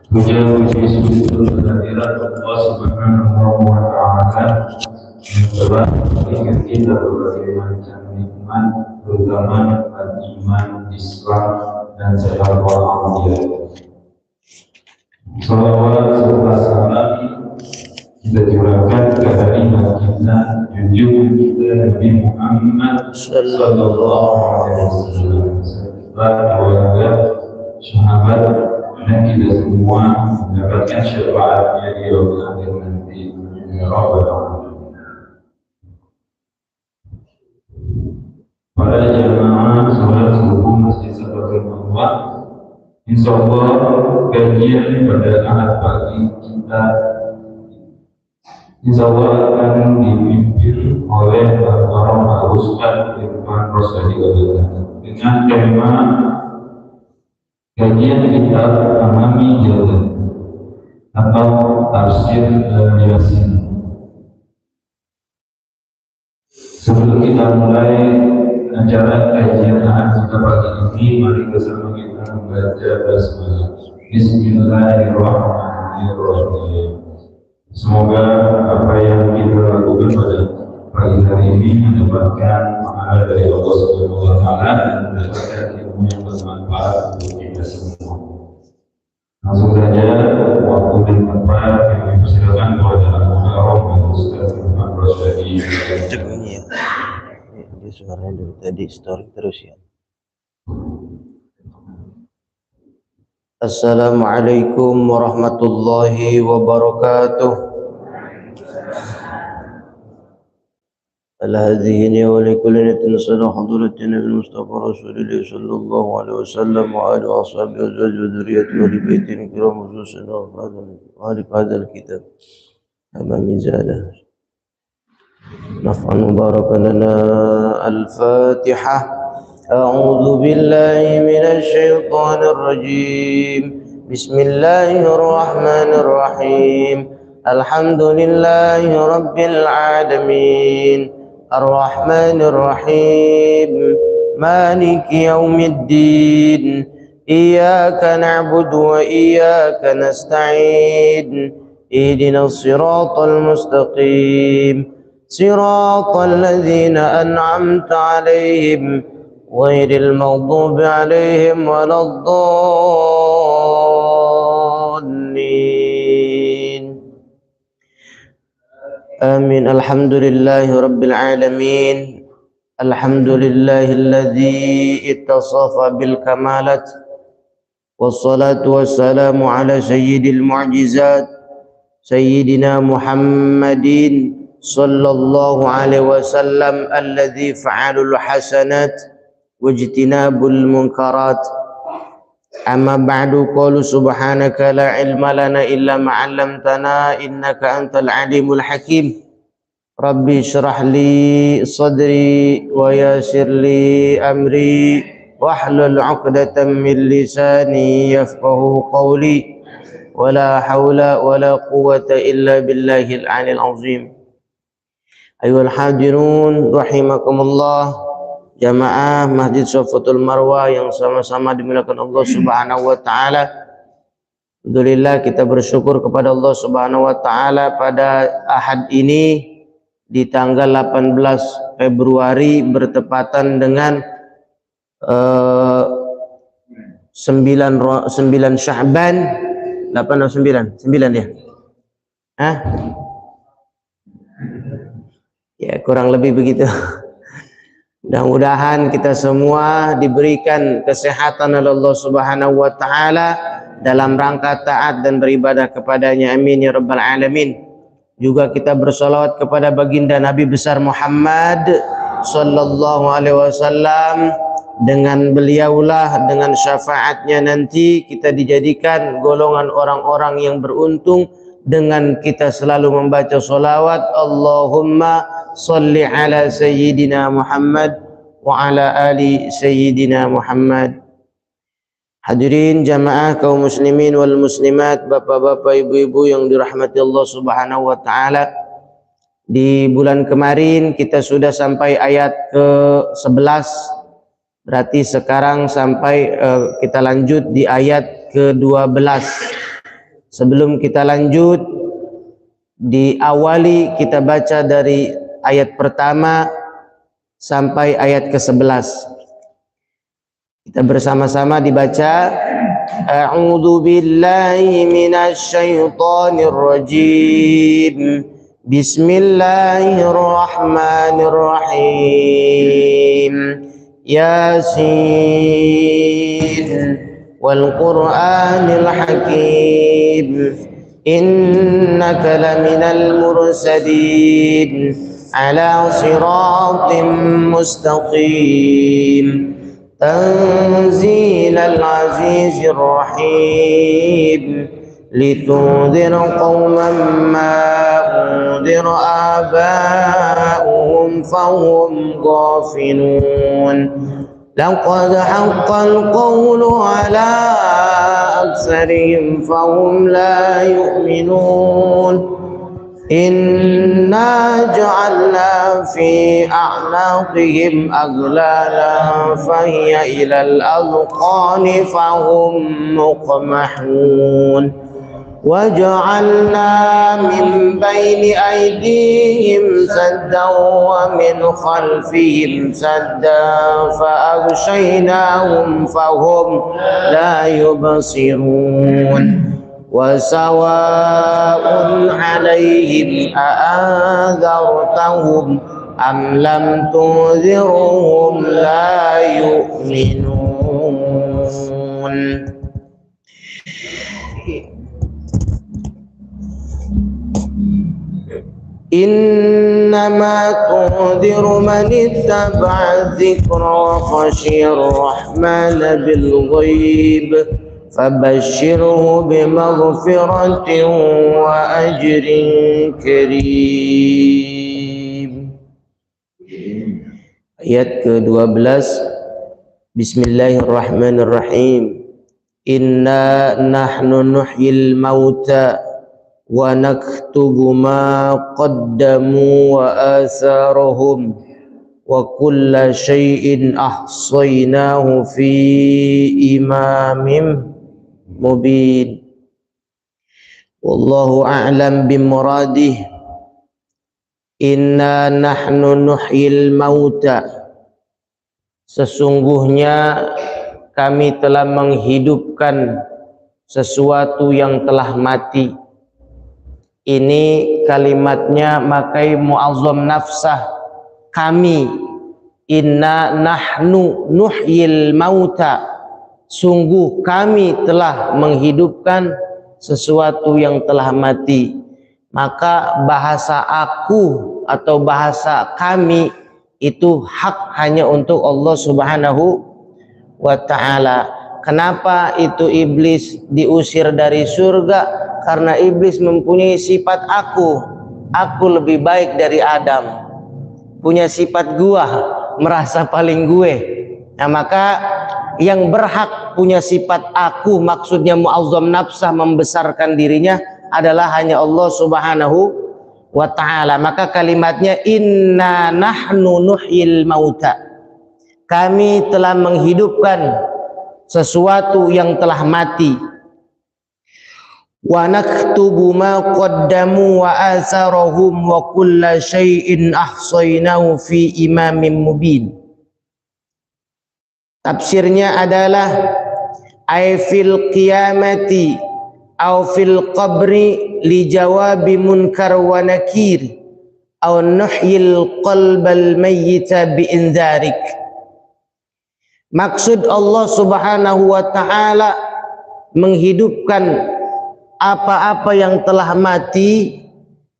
Puja-puji syukur kehadirat Allah Subhanahu wa Ta'ala yang telah memberikan kita berbagai macam nikmat, terutama nikmat iman, Islam, dan segala amal. Salawat serta salam kita curahkan kepada imam kita, junjungan kita Nabi Muhammad Sallallahu Alaihi Wasallam, serta keluarga, sahabat, dan kita semua mendapatkan syafaatnya di yaumil akhir nanti. Ya Rabbal Alamin. Para jamaah salat subuh Masjid Sabatul Marwah, insyaallah kajian pada ahad pagi kita insyaallah akan dipimpin oleh Bapak Ustaz Irfan Rosadi dengan tema kajian kitab Amami Jalan atau Tafsir Yasin. Sebelum kita mulai acara kajian kita pagi ini, mari bersama kita membaca basmalah. Bismillahirrahmanirrahim. Semoga apa yang kita lakukan pada pagi hari ini mendapatkan pahala dari Allah Subhanahu wa Ta'ala dan mendapatkan ilmu yang bermanfaat untuk kita semua. Langsung saja waktu dan tempat yang dipersilakan kepada Al-Muharram dan Ustaz Irfan Rosadi. Ini suaranya dari tadi story terus ya. Assalamualaikum warahmatullahi wabarakatuh. الهديني ولكل نتنسل حضرتنا بالمصطفى رسول الله صلى الله عليه وسلم وآله وأصحابه وأزواجه وذريته وآل بيته الكرام وخصوصنا وآل هذا الكتاب أما ميزانه نفعا مباركا لنا. الفاتحة. أعوذ بالله من الشيطان الرجيم. بسم الله الرحمن الرحيم. الحمد لله رب العالمين الرحمن الرحيم مالك يوم الدين إياك نعبد وإياك نستعين اهدنا الصراط المستقيم صراط الذين أنعمت عليهم غير المغضوب عليهم ولا الضالين. آمين. الحمد لله رب العالمين. الحمد لله الذي اتصف بالكمالات والصلاة والسلام على سيد المعجزات سيدنا محمد صلى الله عليه وسلم الذي فعل الحسنات واجتناب المنكرات. أما بعد قالوا سبحانك لا علم لنا إلا ما علمتنا إنك أنت العليم الحكيم. ربي اشرح لي صدري ويسر لي أمري واحلل عقدة من لساني يفقه قولي ولا حول ولا قوة إلا بالله العلي العظيم. أيها الحاضرون رحمكم الله. Jamaah Masjid Safatul Marwah yang sama-sama dimuliakan Allah Subhanahu wa Ta'ala. Alhamdulillah kita bersyukur kepada Allah Subhanahu wa Ta'ala pada ahad ini di tanggal 18 Februari bertepatan dengan 9 Sya'ban 8 atau 9 ya. Ya kurang lebih begitu. Mudah-mudahan kita semua diberikan kesehatan oleh Allah Subhanahu wa Ta'ala dalam rangka taat dan beribadah kepadanya. Amin ya Rabbal Alamin. Juga kita bersolawat kepada baginda Nabi besar Muhammad sallallahu alaihi wasallam. Dengan beliaulah, dengan syafaatnya nanti kita dijadikan golongan orang-orang yang beruntung dengan kita selalu membaca solawat. Allahumma salli ala Sayyidina Muhammad wa ala ali Sayyidina Muhammad. Hadirin jamaah kaum muslimin wal muslimat, bapak-bapak, ibu-ibu yang dirahmati Allah Subhanahu wa Ta'ala. Di bulan kemarin kita sudah sampai ayat ke-11. Berarti sekarang sampai kita lanjut di ayat ke-12. Sebelum kita lanjut, diawali kita baca dari ayat pertama sampai ayat ke-11. Kita bersama-sama dibaca. A'udzu billahi minasy syaithanir rajim. Bismillahirrahmanirrahim. Yasin wal Qur'anil hakim. Innaka laminal mursalin ala siratim mustaqim. تنزيل العزيز الرحيم لتنذر قوما ما أنذر آباؤهم فهم غافلون لقد حق القول على أكثرهم فهم لا يؤمنون إنا جعلنا في أعناقهم أغلالا فهي إلى الأذقان فهم مقمحون وجعلنا من بين أيديهم سدا ومن خلفهم سدا فأغشيناهم فهم لا يبصرون وسواء عليهم أأنذرتهم أم لم تنذرهم لا يؤمنون. إنما تنذر من اتبع الذكر وخشي الرحمن بالغيب فبشره بمغفرة وأجر كريم. Ayat ke-12. Bismillahirrahmanirrahim. Inna nahnu nuhyil mauta wa naktubu ma qaddamu wa atharahum wa kulla syai'in ahsaynahu fi imamin mubin. Wallahu a'lam bimuradih. Inna nahnu nuhyil mauta, sesungguhnya kami telah menghidupkan sesuatu yang telah mati. Ini kalimatnya makai mu'azzam nafsah, kami. Inna nahnu nuhyil mauta, sungguh kami telah menghidupkan sesuatu yang telah mati. Maka bahasa aku atau bahasa kami itu hak hanya untuk Allah Subhanahu wa ta'ala. Kenapa itu iblis diusir dari surga? Karena iblis mempunyai sifat aku lebih baik dari Adam, punya sifat gua, merasa paling gue. Nah, maka yang berhak punya sifat aku, maksudnya mu'azzam nafsah, membesarkan dirinya, adalah hanya Allah Subhanahu wa ta'ala. Maka kalimatnya inna nahnu nuhyil mauta, kami telah menghidupkan sesuatu yang telah mati. Wa naktubu ma qaddamu wa atharahum wa kulla syai'in ahsaynahu fi imamin mubin. Tafsirnya adalah ay fil qiyamati aw fil qabri li jawabi munkar wa nakir aw nuhyil qalbal mayyita bi inzarik. Maksud Allah Subhanahu wa ta'ala menghidupkan apa-apa yang telah mati,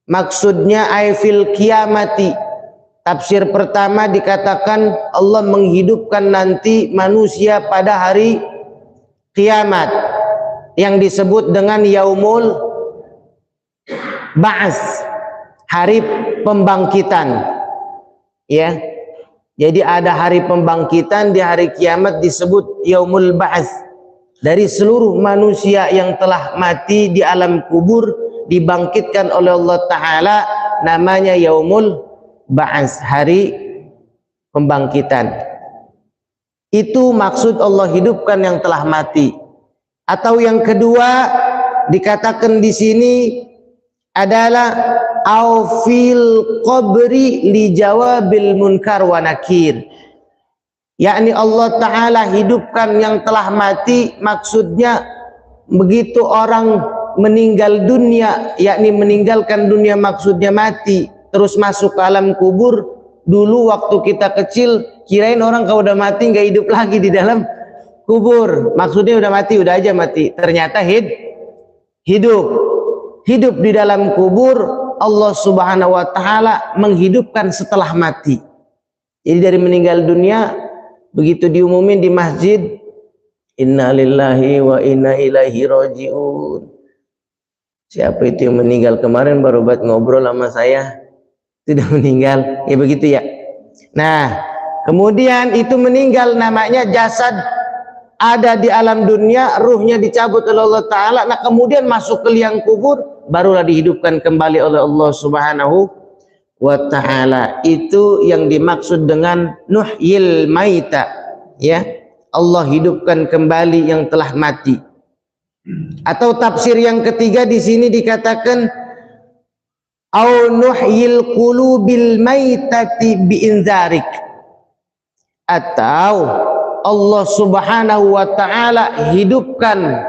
maksudnya ay fil qiyamati. Tafsir pertama dikatakan Allah menghidupkan nanti manusia pada hari kiamat yang disebut dengan yaumul ba'ats, hari pembangkitan. Ya. Jadi ada hari pembangkitan, di hari kiamat disebut yaumul ba'ats. Dari seluruh manusia yang telah mati di alam kubur dibangkitkan oleh Allah Ta'ala, namanya yaumul ba'ats, hari pembangkitan. Itu maksud Allah hidupkan yang telah mati. Atau yang kedua, dikatakan di sini adalah au fil qabri li jawabil munkar wa nakir, yakni Allah Ta'ala hidupkan yang telah mati, maksudnya begitu orang meninggal dunia, yakni meninggalkan dunia maksudnya mati, terus masuk ke alam kubur. Dulu waktu kita kecil kirain orang kalau udah mati nggak hidup lagi di dalam kubur, maksudnya udah mati, udah aja mati. Ternyata hidup di dalam kubur. Allah Subhanahu wa Ta'ala menghidupkan setelah mati. Jadi dari meninggal dunia, begitu diumumin di masjid, inna lillahi wa inna ilaihi raji'un. Siapa itu yang meninggal kemarin baru buat ngobrol sama saya, sudah meninggal, ya begitu ya. Nah, kemudian itu meninggal, namanya jasad ada di alam dunia, ruhnya dicabut oleh Allah Ta'ala. Nah, kemudian masuk ke liang kubur, barulah dihidupkan kembali oleh Allah Subhanahu wa Ta'ala. Itu yang dimaksud dengan nuhyil maita, ya, Allah hidupkan kembali yang telah mati. Atau tafsir yang ketiga di sini dikatakan au nuhyil qulubil maitati biinzarik, atau Allah Subhanahu wa Ta'ala hidupkan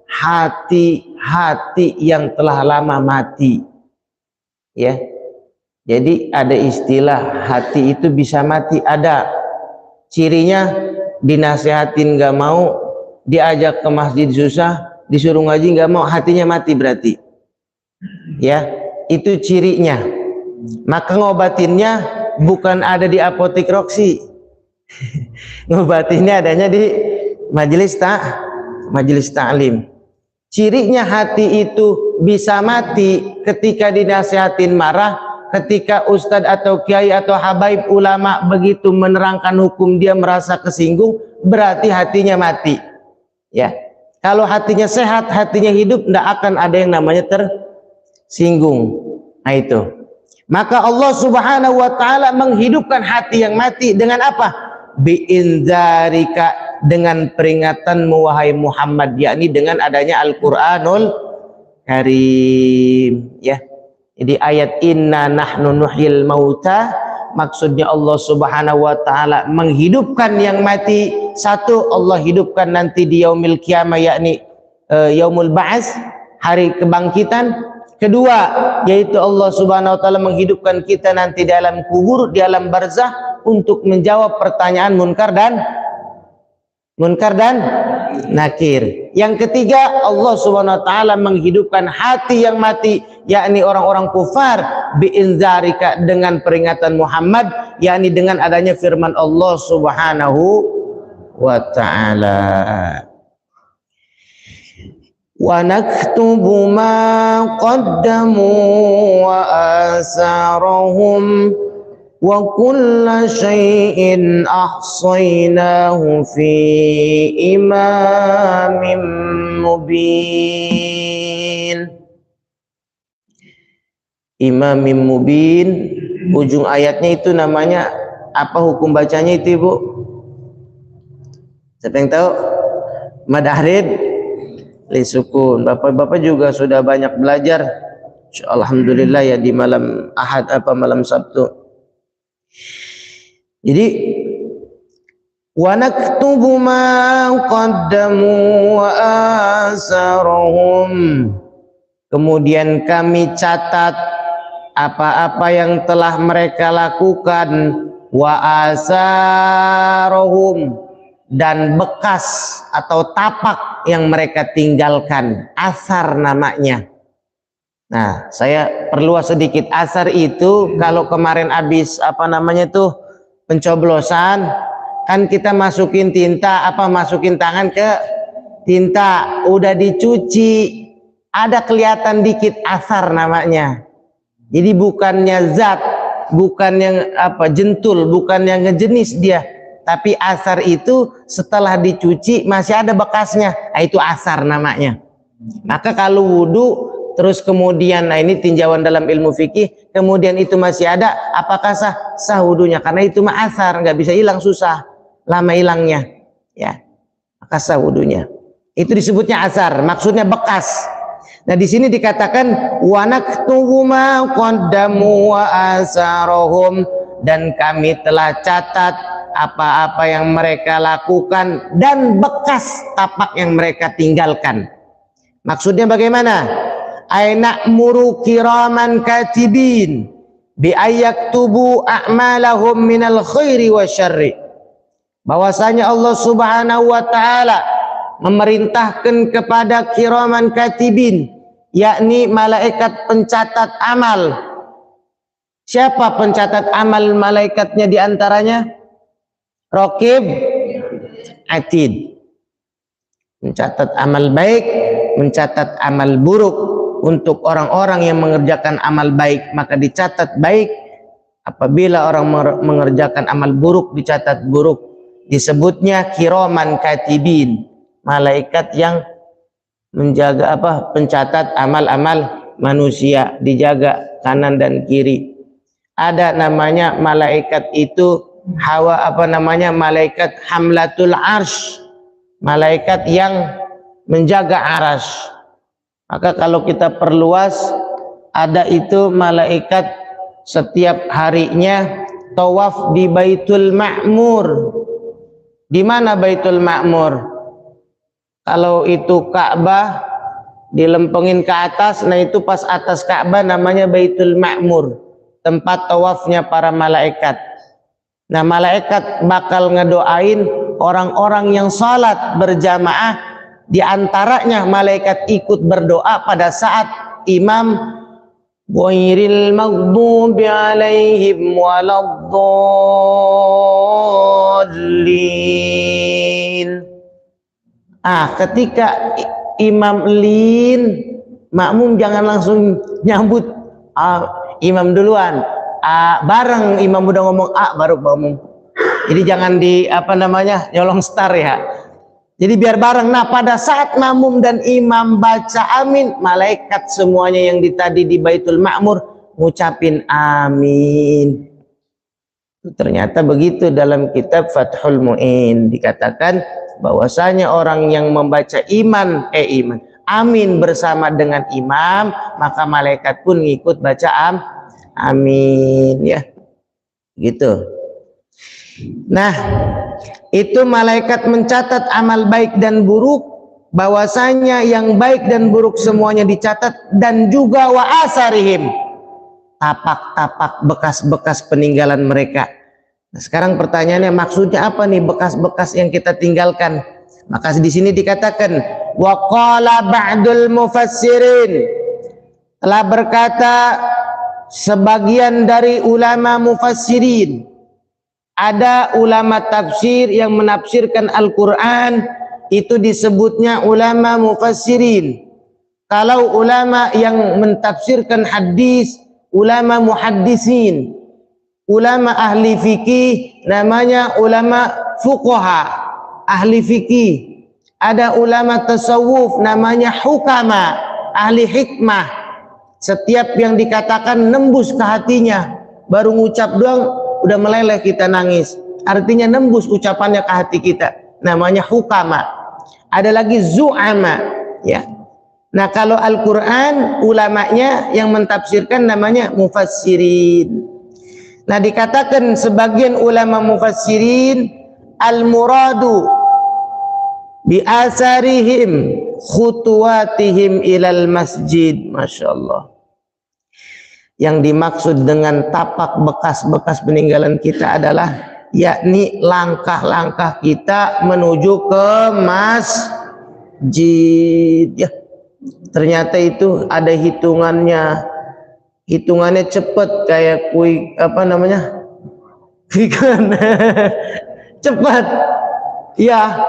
hati-hati yang telah lama mati, ya. Jadi ada istilah hati itu bisa mati, ada cirinya. Dinasehatin nggak mau, diajak ke masjid susah, disuruh ngaji nggak mau, hatinya mati berarti, ya. Itu cirinya. Maka ngobatinnya bukan ada di apotek Roxy. Ngobatinnya adanya di majelis ta'lim. Cirinya hati itu bisa mati ketika dinasihatin marah, ketika ustadz atau kiai atau habaib ulama begitu menerangkan hukum dia merasa kesinggung, berarti hatinya mati, ya. Kalau hatinya sehat, hatinya hidup, tidak akan ada yang namanya tersinggung. Nah itu. Maka Allah Subhanahu wa Ta'ala menghidupkan hati yang mati dengan apa? Biinzarika, dengan peringatanmu wahai Muhammad, yakni dengan adanya Al-Qur'anul Karim, ya. Jadi ayat inna nahnu nuhyil mauta, maksudnya Allah Subhanahu wa Ta'ala menghidupkan yang mati. Satu, Allah hidupkan nanti di yaumil qiyamah, yakni yaumul ba'ats, hari kebangkitan. Kedua, yaitu Allah Subhanahu wa Ta'ala menghidupkan kita nanti di alam kubur, di alam barzah, untuk menjawab pertanyaan munkar dan nakir. Yang ketiga, Allah Subhanahu wa Ta'ala menghidupkan hati yang mati, yakni orang-orang kufar, biinzarika, dengan peringatan Muhammad, yakni dengan adanya firman Allah Subhanahu wa Ta'ala. Wa naktubu ma qaddamu wa asarahum wa kulla syai'in ahsaynahu fi imamin mubin. Imamin mubin, ujung ayatnya itu namanya apa, hukum bacanya itu Ibu? Siapa yang tahu? Madahrid li sukun. Bapak-bapak juga sudah banyak belajar, alhamdulillah ya, di malam Ahad malam Sabtu. Jadi wa naktubu ma qaddamu wa asarahum, kemudian kami catat apa-apa yang telah mereka lakukan, wa asarahum, dan bekas atau tapak yang mereka tinggalkan, asar namanya. Nah, saya perluas sedikit. Asar itu kalau kemarin habis pencoblosan, kan kita masukin tinta, masukin tangan ke tinta, udah dicuci, ada kelihatan dikit, asar namanya. Jadi bukannya zat, bukan yang jentul, bukan yang ngejenis dia, tapi asar itu setelah dicuci masih ada bekasnya, nah, itu asar namanya. Maka kalau wudu terus kemudian, nah ini tinjauan dalam ilmu fikih, kemudian itu masih ada, apakah sah wudunya? Karena itu mah asar, nggak bisa hilang, susah, lama hilangnya, ya, maka sah wudunya. Itu disebutnya asar, maksudnya bekas. Nah, di sini dikatakan wa naktubu ma qaddamu wa asarahum, dan kami telah catat apa-apa yang mereka lakukan dan bekas tapak yang mereka tinggalkan. Maksudnya bagaimana? Aina muru kiraman katibin bi ayaktubu a'malahum minal khairi wasyarri. Bahwasanya Allah Subhanahu wa taala memerintahkan kepada kiraman katibin, yakni malaikat pencatat amal. Siapa pencatat amal malaikatnya di antaranya? Raqib, Atid. Mencatat amal baik, mencatat amal buruk. Untuk orang-orang yang mengerjakan amal baik maka dicatat baik. Apabila orang mengerjakan amal buruk dicatat buruk. Disebutnya kiraman katibin, malaikat yang menjaga pencatat amal-amal manusia, dijaga kanan dan kiri. Ada namanya malaikat itu malaikat hamlatul arsh, malaikat yang menjaga arsy. Maka kalau kita perluas, ada itu malaikat setiap harinya tawaf di Baitul Ma'mur. Di mana Baitul Ma'mur? Kalau itu Ka'bah dilempengin ke atas, nah itu pas atas Ka'bah namanya Baitul Ma'mur, tempat tawafnya para malaikat. Nah, malaikat bakal ngedoain orang-orang yang salat berjamaah, di antaranya malaikat ikut berdoa pada saat imam ghairil maghdubi alaihim waladdallin. Ketika imam lin, makmum jangan langsung nyambut imam duluan. Bareng imam udah ngomong baru makmum. Jadi jangan nyolong star ya. Jadi biar bareng. Nah, pada saat makmum dan imam baca amin, malaikat semuanya yang tadi di Baitul Ma'mur ngucapin amin. Ternyata begitu dalam kitab Fathul Mu'in dikatakan bahwasanya orang yang membaca amin bersama dengan imam, maka malaikat pun ngikut baca amin ya. Gitu. Nah, itu malaikat mencatat amal baik dan buruk, bahwasanya yang baik dan buruk semuanya dicatat, dan juga wa asarihim, tapak-tapak bekas-bekas peninggalan mereka. Nah, sekarang pertanyaannya, maksudnya apa nih bekas-bekas yang kita tinggalkan? Maka di sini dikatakan wa qala ba'dul mufassirin, telah berkata sebagian dari ulama mufassirin. Ada ulama tafsir yang menafsirkan Al-Quran, itu disebutnya ulama mufassirin. Kalau ulama yang mentafsirkan hadis, ulama muhaddisin. Ulama ahli fikih namanya ulama fuqaha, ahli fikih. Ada ulama tasawuf namanya hukama, ahli hikmah. Setiap yang dikatakan nembus ke hatinya, baru ngucap doang udah meleleh kita nangis. Artinya nembus ucapannya ke hati kita, namanya hukama. Ada lagi zu'ama ya. Nah, kalau Al-Quran ulamanya yang mentafsirkan namanya mufassirin. Nah, dikatakan sebagian ulama mufassirin al-muradu bi asarihim khutuwatihim ilal masjid. Masya Allah. Yang dimaksud dengan tapak bekas-bekas peninggalan kita adalah yakni langkah-langkah kita menuju ke masjid ya. Ternyata itu ada hitungannya cepet, kayak cepat ya,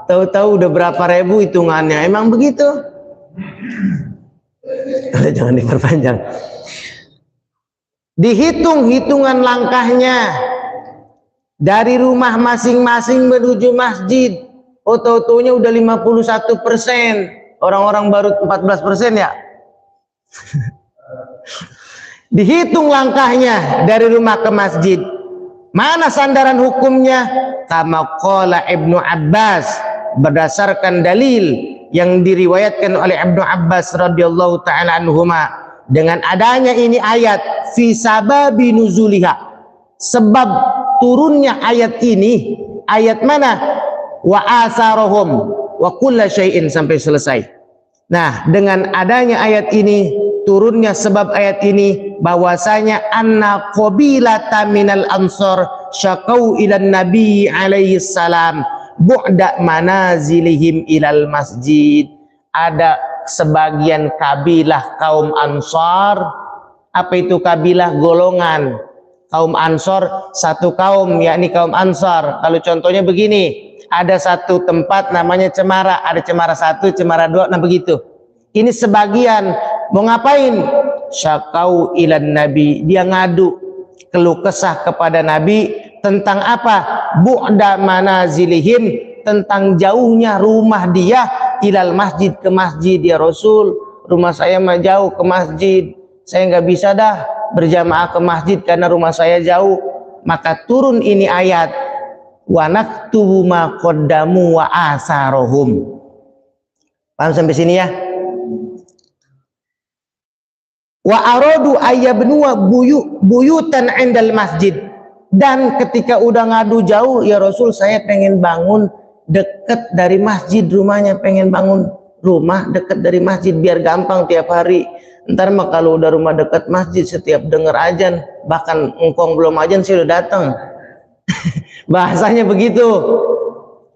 tahu-tahu udah berapa ribu hitungannya. Emang begitu? Jangan diperpanjang. Dihitung hitungan langkahnya dari rumah masing-masing menuju masjid. Tahu-tahunya udah 51%. Orang-orang baru 14% ya. Dihitung langkahnya dari rumah ke masjid. Mana sandaran hukumnya? Kama qala Ibnu Abbas, berdasarkan dalil yang diriwayatkan oleh Ibnu Abbas radhiyallahu taala anhuma, dengan adanya ini ayat fi sababi nuzuliha, sebab turunnya ayat ini, ayat mana? Wa asarahum wa kulla syai'in sampai selesai. Nah, dengan adanya ayat ini, turunnya sebab ayat ini, bahwasanya anna qabilata minal ansar syakau ilan nabi alaihi salam bu'da manazilihim ilal masjid. Ada sebagian kabilah kaum Ansar. Apa itu kabilah? Golongan. Kaum Ansar satu kaum, yakni kaum Ansar. Kalau contohnya begini, ada satu tempat namanya Cemara, ada Cemara 1, Cemara 2, nah begitu. Ini sebagian mau ngapain? Syakau ilan nabi, dia ngadu, keluh kesah kepada Nabi tentang apa? Bu'da manazilihim, tentang jauhnya rumah dia ilal masjid, ke masjid. Ya Rasul, rumah saya mah jauh ke masjid, saya nggak bisa dah berjamaah ke masjid karena rumah saya jauh. Maka turun ini ayat, wa naktubu ma qaddamu wa asarohum. Paham sampai sini ya? Wa aradu ayyabnuwa buyutan indal masjid. Dan ketika udah ngadu jauh, ya Rasul saya pengen bangun dekat dari masjid rumahnya, pengen bangun rumah dekat dari masjid biar gampang tiap hari. Ntar mah kalau udah rumah dekat masjid, setiap dengar azan, bahkan engkong belum azan sih udah datang. Bahasanya begitu.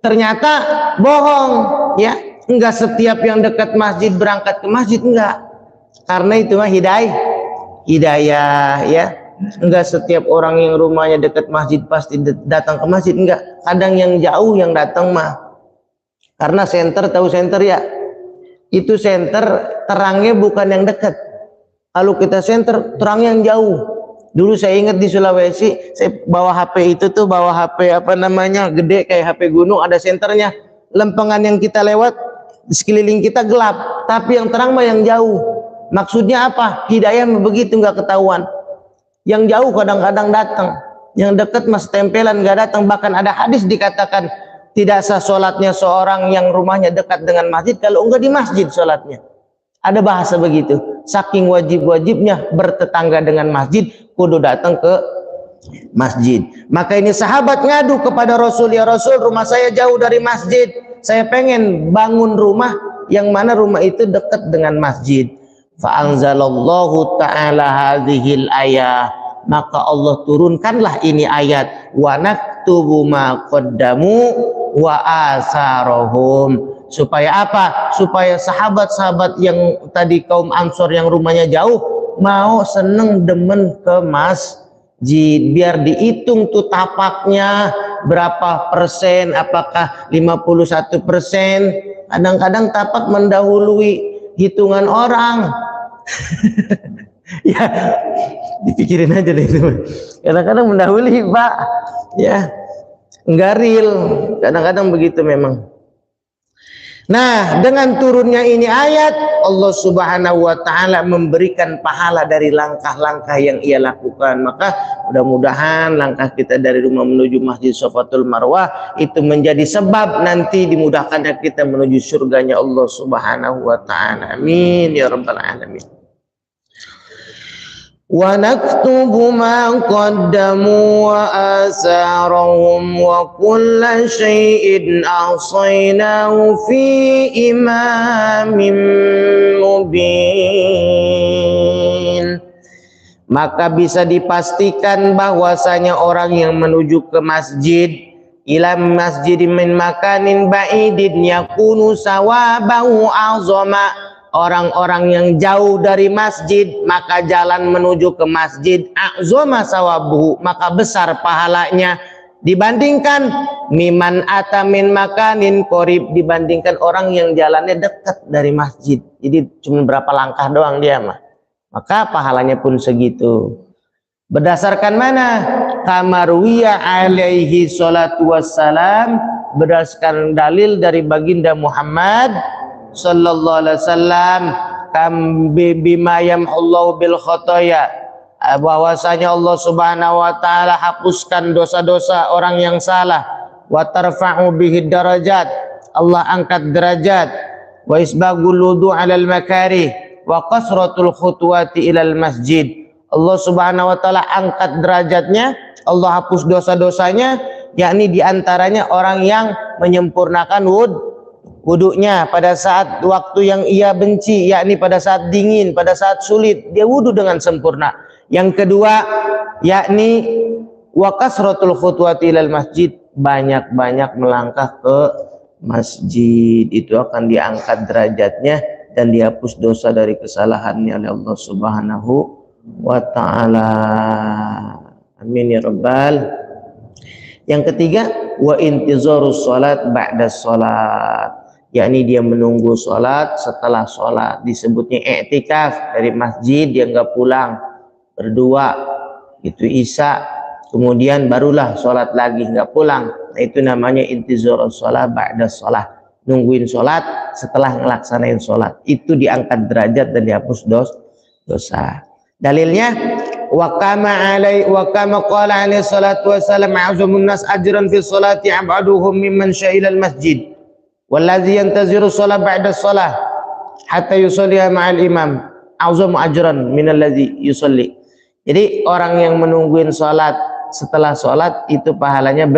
Ternyata bohong, ya. Enggak setiap yang dekat masjid berangkat ke masjid, enggak. Karena itu mah hidayah, ya. Enggak setiap orang yang rumahnya dekat masjid pasti datang ke masjid, enggak. Kadang yang jauh yang datang mah. Karena senter, tahu senter ya? Itu senter terangnya bukan yang dekat. Kalau kita senter terangnya yang jauh. Dulu saya ingat di Sulawesi, saya bawa HP itu tuh, bawa HP apa namanya, gede kayak HP gunung, ada senternya. Lempengan yang kita lewat di sekeliling kita gelap, tapi yang terang mah yang jauh. Maksudnya apa? Hidayah begitu, nggak ketahuan. Yang jauh kadang-kadang datang, yang dekat mas tempelan nggak datang. Bahkan ada hadis dikatakan tidak sah sholatnya seorang yang rumahnya dekat dengan masjid kalau enggak di masjid sholatnya. Ada bahasa begitu. Saking wajib-wajibnya bertetangga dengan masjid, kudu datang ke masjid. Maka ini sahabat ngadu kepada Rasul, ya Rasul, rumah saya jauh dari masjid, saya pengen bangun rumah yang mana rumah itu dekat dengan masjid. Fa'anzalallahu ta'ala hadhil ayah, maka Allah turunkanlah ini ayat, wa naktubu ma qaddamu wa asarahum. Supaya apa? Supaya sahabat-sahabat yang tadi kaum Ansor yang rumahnya jauh mau seneng demen ke masjid, biar dihitung tuh tapaknya berapa persen, apakah 51%. Kadang-kadang tapak mendahului hitungan orang. Ya, dipikirin aja deh itu. Kadang-kadang mendahului, Pak. Ya, enggak real. Kadang-kadang begitu memang. Nah, dengan turunnya ini ayat, Allah Subhanahu wa taala memberikan pahala dari langkah-langkah yang ia lakukan. Maka mudah-mudahan langkah kita dari rumah menuju Masjid Safatul Marwah itu menjadi sebab nanti dimudahkannya kita menuju surganya Allah Subhanahu wa taala. Amin ya rabbal alamin. Wa naktubu ma qaddamu wa asarahum wa kulla syai'in ahsaynahu fi imamin mubin. Maka bisa dipastikan bahwasanya orang yang menuju ke masjid, ila masjid min makanin ba'idin yakunu sawabahu azama. Orang-orang yang jauh dari masjid, maka jalan menuju ke masjid a'zama sawabuhu, maka besar pahalanya dibandingkan miman atamin makanin qorib, dibandingkan orang yang jalannya dekat dari masjid. Jadi cuma berapa langkah doang dia mah, maka pahalanya pun segitu. Berdasarkan mana? Kamaruwiya alaihi salatu wassalam, berdasarkan dalil dari baginda Muhammad sallallahu alaihi wasallam, kam bima yamhullahu bil khotoya, bahwasanya Allah Subhanahu wa taala hapuskan dosa-dosa orang yang salah, wa tarfa'u bihi darajat, Allah angkat derajat, wa isbagul wudu 'alal makarih wa qasratul khutuwati ilal masjid. Allah Subhanahu wa taala angkat derajatnya, Allah hapus dosa-dosanya, yakni diantaranya orang yang menyempurnakan wudunya pada saat waktu yang ia benci, yakni pada saat dingin, pada saat sulit, dia wudu dengan sempurna. Yang kedua, yakni wa kasratul khutwati ilal masjid, banyak-banyak melangkah ke masjid, itu akan diangkat derajatnya dan dihapus dosa dari kesalahannya oleh Allah Subhanahu wa ta'ala. Amin ya rabbal. Yang ketiga, wa intizarus salat ba'da salat, yakni dia menunggu salat setelah salat, disebutnya i'tikaf. Dari masjid dia enggak pulang, berdua itu isya, kemudian barulah salat lagi, enggak pulang. Nah, itu namanya intizarus salat ba'da salat, nungguin salat setelah ngelaksanain salat, itu diangkat derajat dan dihapus dosa. Dalilnya wa kama qala alaihi salatu wasallam a'zamun nas ajran fi sholati ab'aduhum mimman sya'ila al masjid wallazi yantaziru shalah ba'da shalah hatta yusalliha ma'al imam a'zamu ajran min allazi yusalli. Jadi orang yang menungguin salat setelah salat itu pahalanya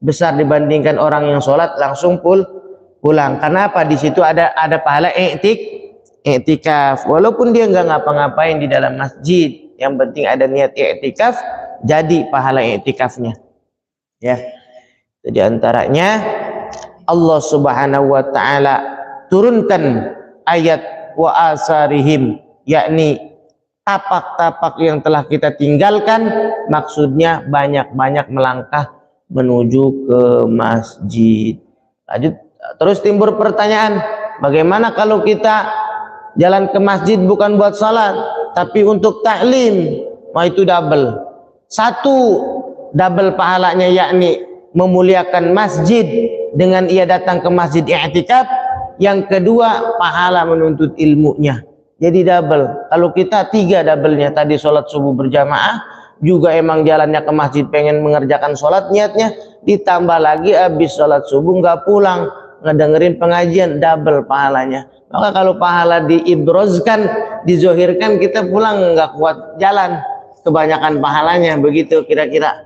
besar dibandingkan orang yang salat langsung pulang. Karena apa? Di situ ada pahala i'tikaf, walaupun dia nggak ngapa-ngapain di dalam masjid, yang penting ada niat i'tikaf, jadi pahala i'tikafnya. Ya, jadi antaranya Allah Subhanahu wa taala turunkan ayat wa asarihim, yakni tapak-tapak yang telah kita tinggalkan, maksudnya banyak-banyak melangkah menuju ke masjid. Lanjut, terus timbul pertanyaan, bagaimana kalau kita jalan ke masjid bukan buat salat tapi untuk taklim? Wah, itu double. Satu, double pahalanya, yakni memuliakan masjid dengan ia datang ke masjid i'tikaf. Yang kedua, pahala menuntut ilmunya, jadi double. Kalau kita tiga doublenya, tadi sholat subuh berjamaah, juga emang jalannya ke masjid pengen mengerjakan sholat niatnya, ditambah lagi habis sholat subuh nggak pulang ngedengerin pengajian, double pahalanya. Maka kalau pahala diibrozkan, dizohirkan, kita pulang nggak kuat jalan, kebanyakan pahalanya, begitu kira-kira.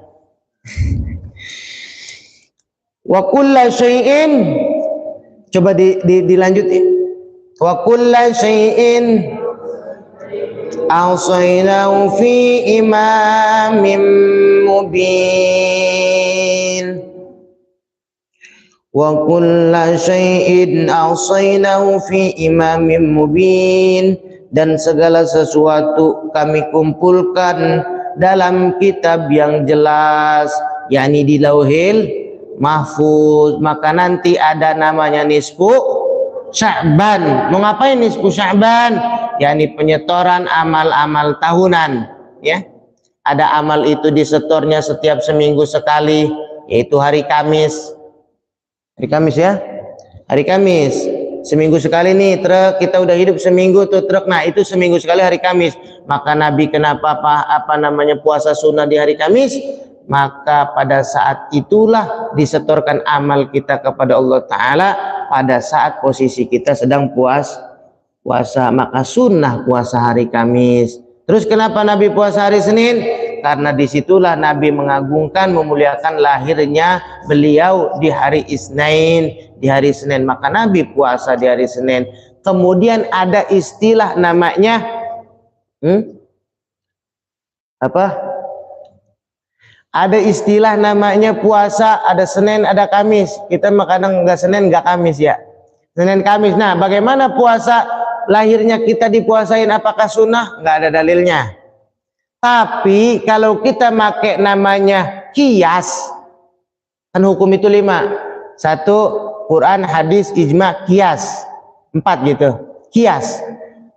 Wa kulla syai'in, coba dilanjutin. Wa kulla syai'in awsaynahu fi imamin mubin. Wa kulla syai'in awsaynahu fi imamin mubin, dan segala sesuatu kami kumpulkan dalam kitab yang jelas, yakni di Lauhil Mahfuz. Maka nanti ada namanya nisfu Sya'ban. Mau ngapain nisfu Sya'ban? Yakni penyetoran amal-amal tahunan, ya. Ada amal itu disetornya setiap seminggu sekali, yaitu hari Kamis. Hari Kamis, ya, hari Kamis seminggu sekali nih, truk kita udah hidup seminggu tuh truk, nah itu seminggu sekali hari Kamis. Maka Nabi kenapa puasa sunnah di hari Kamis? Maka pada saat itulah disetorkan amal kita kepada Allah Ta'ala pada saat posisi kita sedang puasa. Maka sunnah puasa hari Kamis. Terus kenapa Nabi puasa hari Senin? Karena disitulah Nabi mengagungkan, memuliakan lahirnya beliau di hari Isnin, di hari Senin. Maka Nabi puasa di hari Senin. Kemudian ada istilah namanya ada istilah namanya puasa, ada Senin, ada Kamis. Kita kadang nggak Senin, nggak Kamis, ya. Senin, Kamis. Nah, bagaimana puasa lahirnya kita dipuasain? Apakah sunnah? Nggak ada dalilnya. Tapi kalau kita pakai namanya kias, kan hukum itu 5. 1, Quran, hadis, ijma, kias. 4 gitu, kias.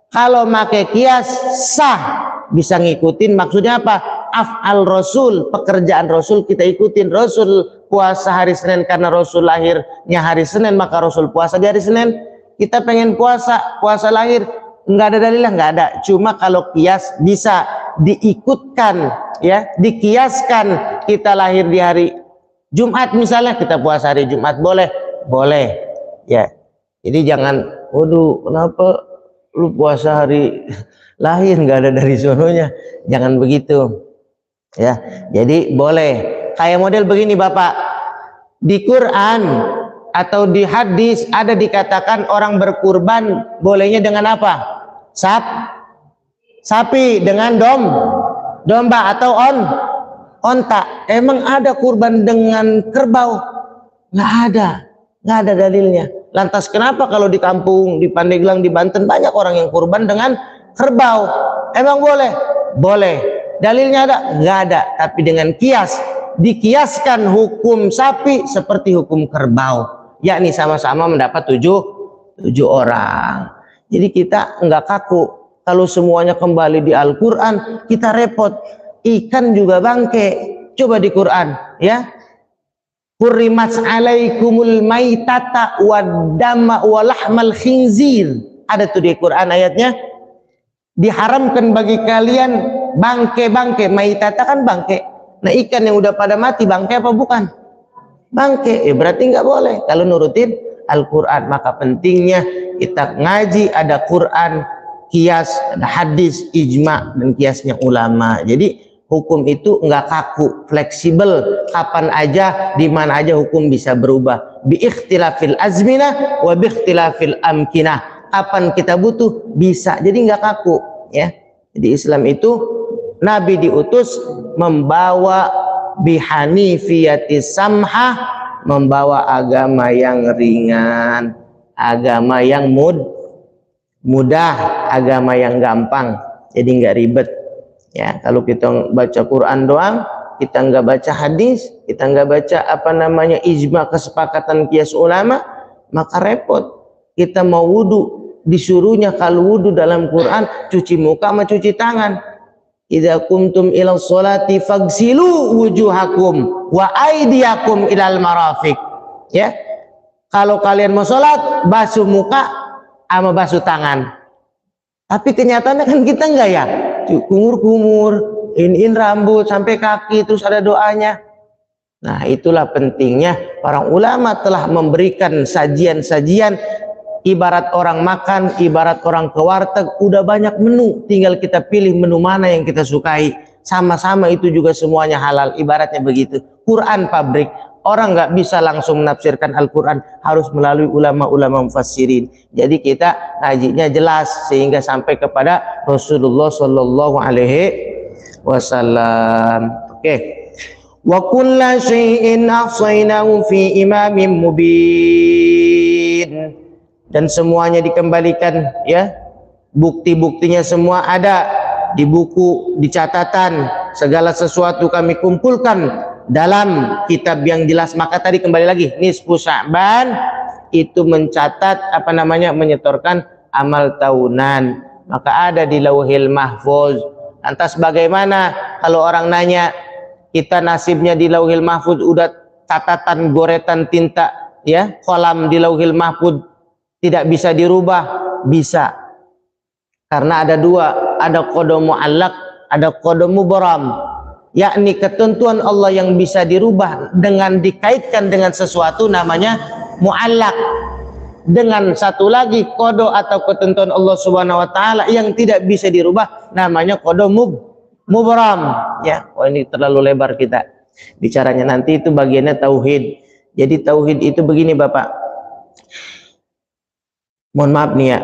Kalau pakai kias sah, bisa ngikutin. Maksudnya apa? Af'al Rasul, pekerjaan Rasul kita ikutin. Rasul puasa hari Senin karena Rasul lahirnya hari Senin, maka Rasul puasa di hari Senin. Kita pengen puasa lahir, nggak ada dalilnya, nggak ada. Cuma kalau kias bisa diikutkan, ya, dikiaskan. Kita lahir di hari Jumat misalnya, kita puasa hari Jumat, boleh, ya. Jadi jangan, waduh kenapa lu puasa hari lahir nggak ada dari sononya, jangan begitu ya. Jadi boleh kayak model begini Bapak, di Quran atau di hadis ada dikatakan orang berkurban bolehnya dengan apa? Sapi, dengan domba atau onta. Emang ada kurban dengan kerbau? Nggak ada dalilnya. Lantas kenapa kalau di kampung, di Pandeglang, di Banten banyak orang yang kurban dengan kerbau? Emang boleh? Boleh. Dalilnya ada? Nggak ada. Tapi dengan kias, dikiaskan hukum sapi seperti hukum kerbau, yakni sama-sama mendapat tujuh orang. Jadi kita nggak kaku. Kalau semuanya kembali di Al-Quran, kita repot. Ikan juga bangke. Coba di Quran, ya. Hurrimat alaikumul maitata waddama walahmal khinzir. Ada tuh di Quran ayatnya. Diharamkan bagi kalian bangke. Maitata kan bangke. Nah ikan yang udah pada mati bangke apa bukan? Bangke. Berarti nggak boleh kalau nurutin Al-Quran. Maka pentingnya kita ngaji, ada Quran, kias, ada hadis, ijma, dan kiasnya ulama. Jadi hukum itu nggak kaku, fleksibel, kapan aja, di mana aja hukum bisa berubah. Bi ikhtilafil azminah wa bi ikhtilafil amkinah. Kapan kita butuh bisa. Jadi nggak kaku, ya. Jadi Islam itu Nabi diutus membawa bihanifiyati samhah, membawa agama yang ringan, agama yang mudah, agama yang gampang, jadi nggak ribet ya. Kalau kita baca Quran doang, kita nggak baca hadis, kita nggak baca ijma, kesepakatan kias ulama, maka repot. Kita mau wudu, disuruhnya kalau wudu dalam Quran cuci muka sama cuci tangan. Idza kumtum ila sholati fagsilu wujuhakum wa aydiyakum ilal marafiq, ya. Kalau kalian mau sholat, basuh muka sama basuh tangan. Tapi kenyataannya kan kita enggak ya, kumur-kumur, in rambut sampai kaki, terus ada doanya. Nah itulah pentingnya para ulama telah memberikan sajian-sajian. Ibarat orang makan, ibarat orang ke warteg, udah banyak menu, tinggal kita pilih menu mana yang kita sukai. Sama-sama itu juga semuanya halal, ibaratnya begitu. Quran pabrik, orang nggak bisa langsung menafsirkan Al-Quran, harus melalui ulama-ulama mufassirin. Jadi kita ngajinya jelas sehingga sampai kepada Rasulullah Shallallahu Alaihi Wasallam. Oke. Wa kulla syai'in ahsaynahu fi imamin mubin. Dan semuanya dikembalikan, ya. Bukti-buktinya semua ada di buku, di catatan. Segala sesuatu kami kumpulkan dalam kitab yang jelas. Maka tadi kembali lagi, nisfu Sya'ban itu mencatat menyetorkan amal tahunan. Maka ada di Lauhil Mahfuz. Lantas bagaimana kalau orang nanya, kita nasibnya di Lauhil Mahfuz udah catatan goretan tinta, ya, kolam di Lauhil Mahfuz tidak bisa dirubah? Bisa. Karena ada dua, ada qada mu'allaq, ada qada mubram, yakni ketentuan Allah yang bisa dirubah dengan dikaitkan dengan sesuatu namanya mu'allaq. Dengan satu lagi qada atau ketentuan Allah Subhanahu wa taala yang tidak bisa dirubah namanya qada mubram, ya. Oh ini terlalu lebar kita bicaranya, nanti itu bagiannya tauhid. Jadi tauhid itu begini Bapak. Mohon maaf nih ya,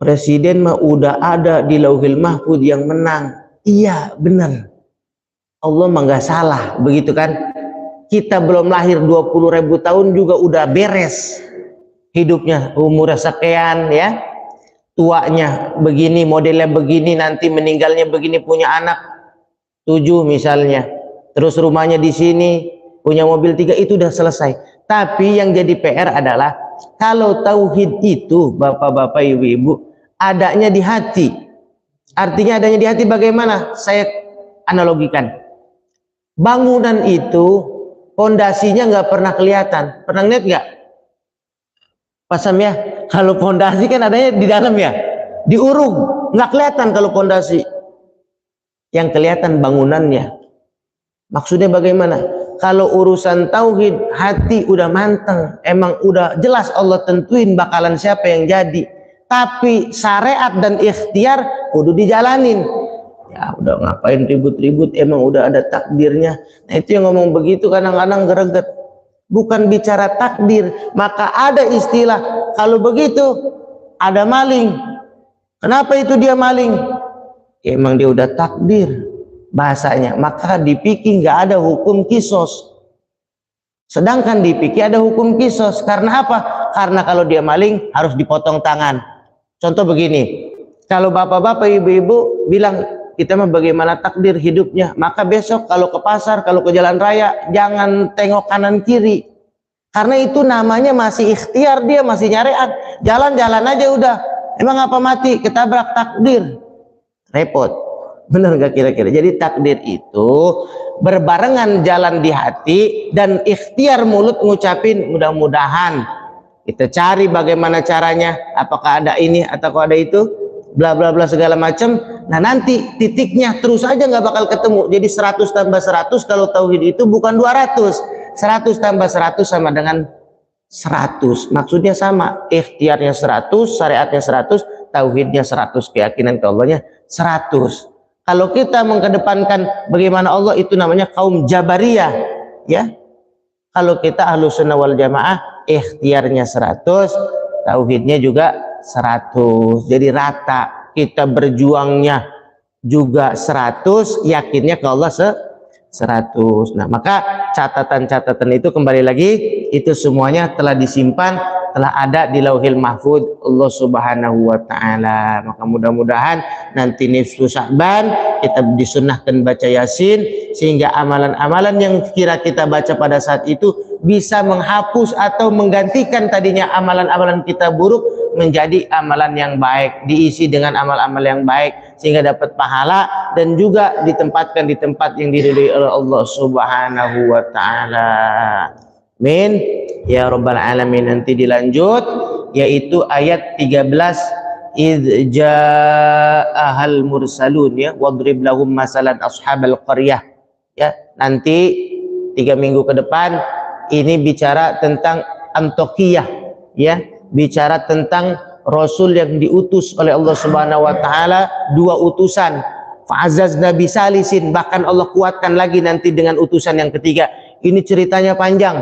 presiden mah udah ada di Lauhil Mahfuz yang menang. Iya benar, Allah mah nggak salah, begitu kan. Kita belum lahir 20.000 tahun juga udah beres hidupnya, umurnya sekian, ya, tuanya begini, modelnya begini, nanti meninggalnya begini, punya anak 7 misalnya, terus rumahnya di sini, punya mobil 3, itu udah selesai. Tapi yang jadi PR adalah kalau tauhid itu bapak-bapak, ibu-ibu, adanya di hati. Artinya adanya di hati bagaimana? Saya analogikan. Bangunan itu pondasinya nggak pernah kelihatan. Pernah lihat nggak? Pasam ya. Kalau pondasi kan adanya di dalam ya, diuruk, nggak kelihatan kalau pondasi. Yang kelihatan bangunannya. Maksudnya bagaimana? kalau urusan tauhid hati udah manteng, emang udah jelas Allah tentuin bakalan siapa yang jadi. Tapi syariat dan ikhtiar kudu dijalanin. Ya udah ngapain ribut-ribut, emang udah ada takdirnya. Nah itu yang ngomong begitu kadang-kadang greget. Bukan bicara takdir, maka ada istilah kalau begitu ada maling. Kenapa itu dia maling? Ya, emang dia udah takdir bahasanya, maka di fikih nggak ada hukum kisos. Sedangkan di fikih ada hukum kisos. Karena apa? Karena kalau dia maling harus dipotong tangan. Contoh begini, kalau bapak-bapak ibu-ibu bilang kita mah bagaimana takdir hidupnya, maka besok kalau ke pasar, kalau ke jalan raya jangan tengok kanan kiri, karena itu namanya masih ikhtiar, dia masih syariat. Jalan-jalan aja udah, emang apa mati ketabrak takdir, repot. Bener gak kira-kira? Jadi takdir itu berbarengan jalan di hati dan ikhtiar mulut ngucapin mudah-mudahan. Kita cari bagaimana caranya, apakah ada ini atau ada itu, bla bla bla segala macam. Nah nanti titiknya terus aja nggak bakal ketemu. Jadi 100 tambah 100 kalau tauhid itu bukan 200. 100 tambah 100 sama dengan 100. Maksudnya sama, ikhtiarnya 100, syariatnya 100, tauhidnya 100, keyakinan ke Allahnya 100. Kalau kita mengedepankan bagaimana Allah, itu namanya kaum Jabariyah, ya. Kalau kita Ahlus Sunnah wal Jamaah, ikhtiarnya 100, tauhidnya juga 100. Jadi rata, kita berjuangnya juga 100, yakinnya ke Allah 100. Nah, maka catatan-catatan itu kembali lagi, itu semuanya telah disimpan, telah ada di Lauhil Mahfud Allah Subhanahu wa taala. Maka mudah-mudahan nanti nisfu Sya'ban kita disunnahkan baca Yasin, sehingga amalan-amalan yang kira kita baca pada saat itu bisa menghapus atau menggantikan tadinya amalan-amalan kita buruk menjadi amalan yang baik, diisi dengan amal-amal yang baik sehingga dapat pahala dan juga ditempatkan di tempat yang diridhoi oleh Allah Subhanahu wa taala. Amin ya rabbal alamin. Nanti dilanjut yaitu ayat 13, idz ja'ahal mursalun, ya, wadrib lahum masalan ashabal qaryah. Ya, nanti 3 minggu ke depan ini bicara tentang Antiokhiyah, ya, bicara tentang Rasul yang diutus oleh Allah Subhanahu wa taala, 2 utusan. Fa'azazna bisalisin, bahkan Allah kuatkan lagi nanti dengan utusan yang ketiga. Ini ceritanya panjang.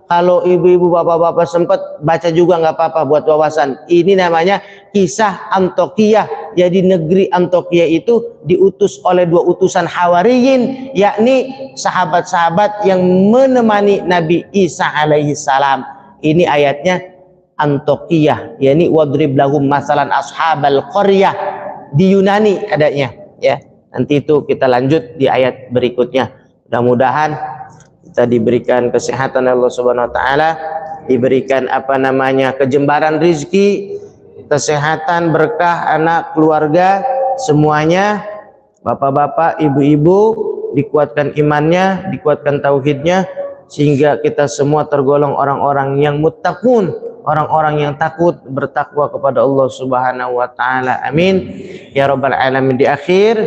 Kalau ibu-ibu bapak-bapak sempat baca juga nggak apa-apa buat wawasan. Ini namanya kisah Antiokhiyah. Jadi negeri Antiokhiyah itu diutus oleh 2 utusan Hawariyin, yakni sahabat-sahabat yang menemani Nabi Isa alaihi salam. Ini ayatnya Antiokhiyah, yakni wadrib lahum masalan ashabal qaryah, di Yunani adanya, ya. Nanti itu kita lanjut di ayat berikutnya. Mudah-mudahan kita diberikan kesehatan Allah Subhanahu wa taala, diberikan kejembaran rizki, kesehatan, berkah, anak, keluarga, semuanya. Bapak-bapak, ibu-ibu dikuatkan imannya, dikuatkan tauhidnya, sehingga kita semua tergolong orang-orang yang muttaqun, orang-orang yang takut, bertakwa kepada Allah Subhanahu wa taala. Amin ya rabbal alamin. Di akhir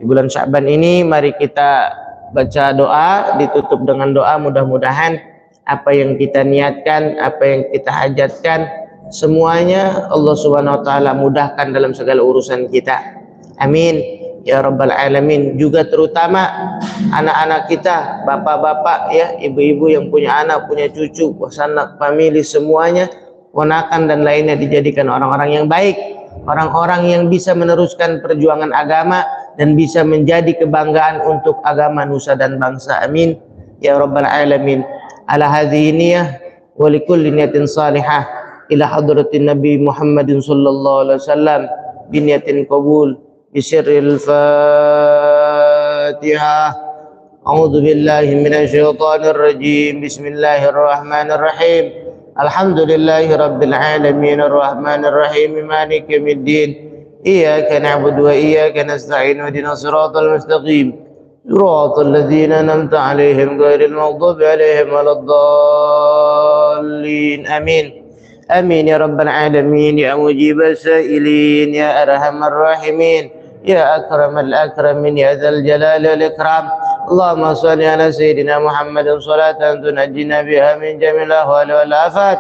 di bulan Sya'ban ini mari kita baca doa, ditutup dengan doa. Mudah-mudahan apa yang kita niatkan, apa yang kita hajatkan, semuanya Allah Subhanahu wa taala mudahkan dalam segala urusan kita. Amin ya rabbal alamin. Juga terutama anak-anak kita, bapak-bapak, ya, ibu-ibu yang punya anak, punya cucu, sanak famili, semuanya, ponakan dan lainnya, dijadikan orang-orang yang baik, orang-orang yang bisa meneruskan perjuangan agama dan bisa menjadi kebanggaan untuk agama, nusa dan bangsa. Amin ya rabbal alamin. Ala hadhihi niyyah wa likulli niyatin salihah ila hadratin Nabi Muhammadin sallallahu alaihi wasallam bi niyatin qabul bi sirril Fatihah. A'udzu billahi minasy syaithanir rajim. Bismillahirrahmanirrahim. Alhamdulillahi rabbil alamin arrahmanir rahim maliki yaumiddin. Iyyaka na'budu wa iyyaka nasta'in ihdinas siratal mustaqim. Siratal ladzina an'amta 'alaihim ghairil maghdubi 'alaihim waladdallin. Amin. Amin ya rabbal alamin ya mujibas sa'ilin ya arhamar rahimin ya akramal akramin ya dzal jalali wal ikram. اللهم صل على سيدنا محمد صلاة تنجينا بها من جميع الأهوال والآفات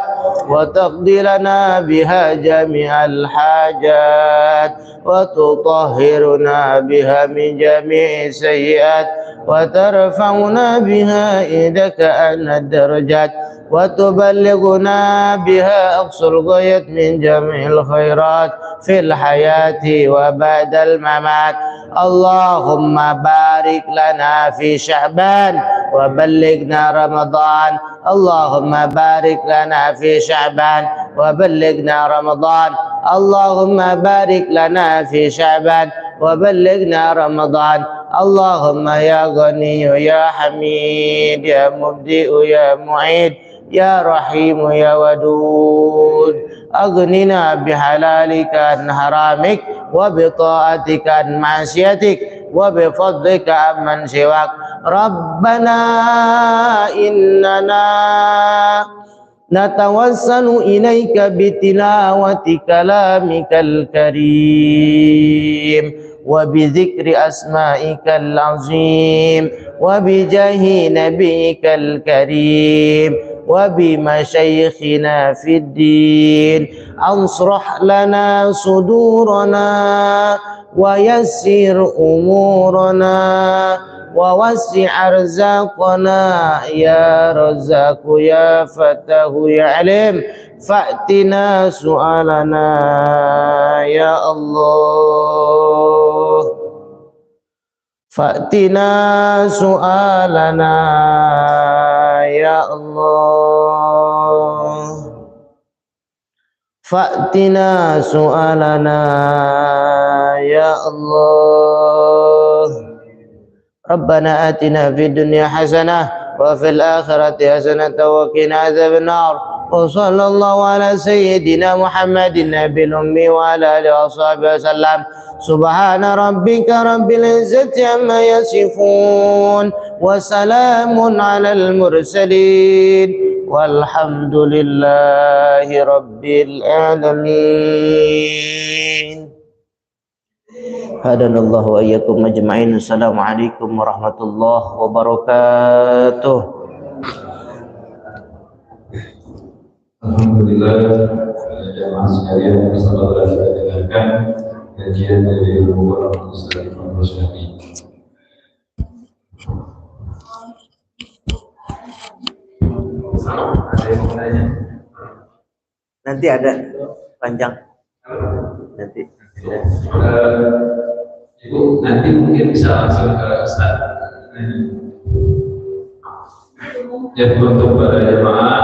وتقضي لنا بها جميع الحاجات وتطهرنا بها من جميع السيئات وترفعنا بها عندك أعلى الدرجات وتبلغنا بها أقصى الغاية من جميع الخيرات في الحياة وبعد الممات. اللهم بارك لنا في شعبان وبلغنا رمضان. اللهم بارك لنا في شعبان وبلغنا رمضان. اللهم بارك لنا في شعبان وبلغنا رمضان. اللهم يا غني يا حميد يا مبدئ يا معيد يا رحيم يا ودود أغننا بحلالك عن حرامك وبطاعتك عن معصيتك وبفضلك عمن سواك. ربنا إننا نتوسل إليك بتلاوة كلامك الكريم وبذكر أسمائك العظيم وبجاه نبيك الكريم وبمشايخنا في الدين. أنصرح لنا صدورنا ويسر أمورنا ووسع أرزاقنا يا رزاق يا فتاه يا عليم. فأتنا سؤالنا يا الله. فأتنا سؤالنا يا الله. فأتنا سؤالنا يا الله. ربنا آتنا في الدنيا حسنة وفي الآخرة حسنة وقنا عذاب النار. وصلى الله على سيدنا محمد النبي الأمي وعلى آله وصحبه وسلم. سبحان ربك رب العزة عما يصفون وسلام على المرسلين والحمد لله رب العالمين. Hadanallahu wa iyyakum ajma'in. Assalamualaikum warahmatullahi wabarakatuh. Alhamdulillah, jamaah sekalian, bersama kita dengarkan kajian dari beberapa Ustaz Imam Rusyafi. Ada yang mau nanya? Nanti ada panjang. Nanti. Ibu nanti mungkin bisa langsung ke Ustaz. Jadi untuk para jemaah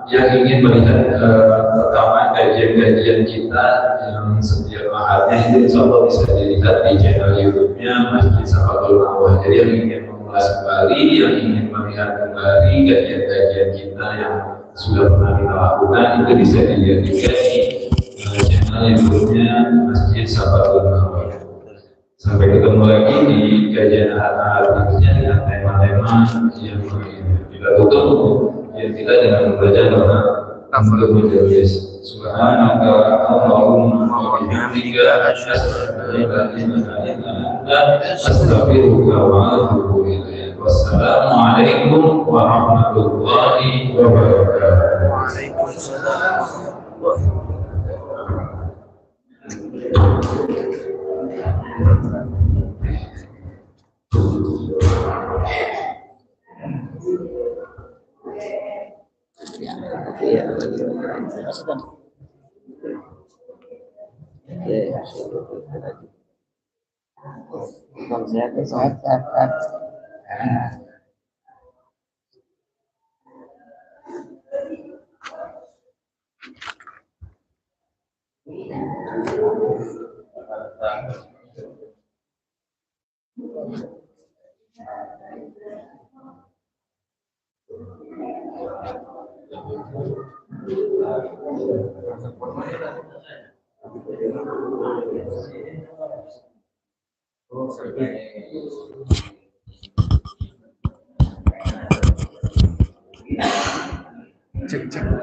yang ingin melihat pertama kajian-kajian kita yang setiap ahadnya itu insya Allah bisa dilihat di channel YouTube-nya Masjid Safatul Ma'wah. Jadi yang ingin mengulas kembali, yang ingin melihat kembali kajian-kajian kita yang sudah pernah kita lakukan itu bisa dilihat di channel YouTube-nya Masjid Safatul Ma'wah. Sampai ketemu lagi di kajian ahad berikutnya dengan tema-tema yang kita tutup yang kita dengan membaca doa kafaratul majlis. Subhanaka Allahumma wa bihamdika asyhadu an la ilaha illa anta astaghfiruka wa atubu ilaik. Wassalamualaikum warahmatullahi wabarakatuh. Waalaikumsalam Sehat.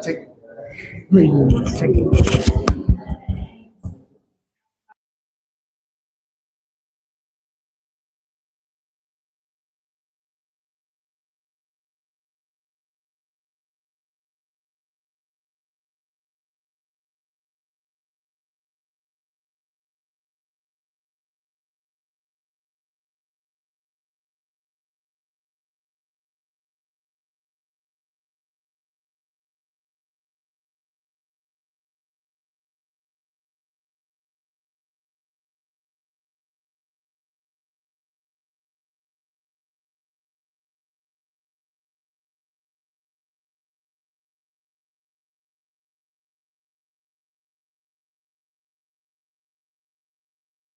Cek.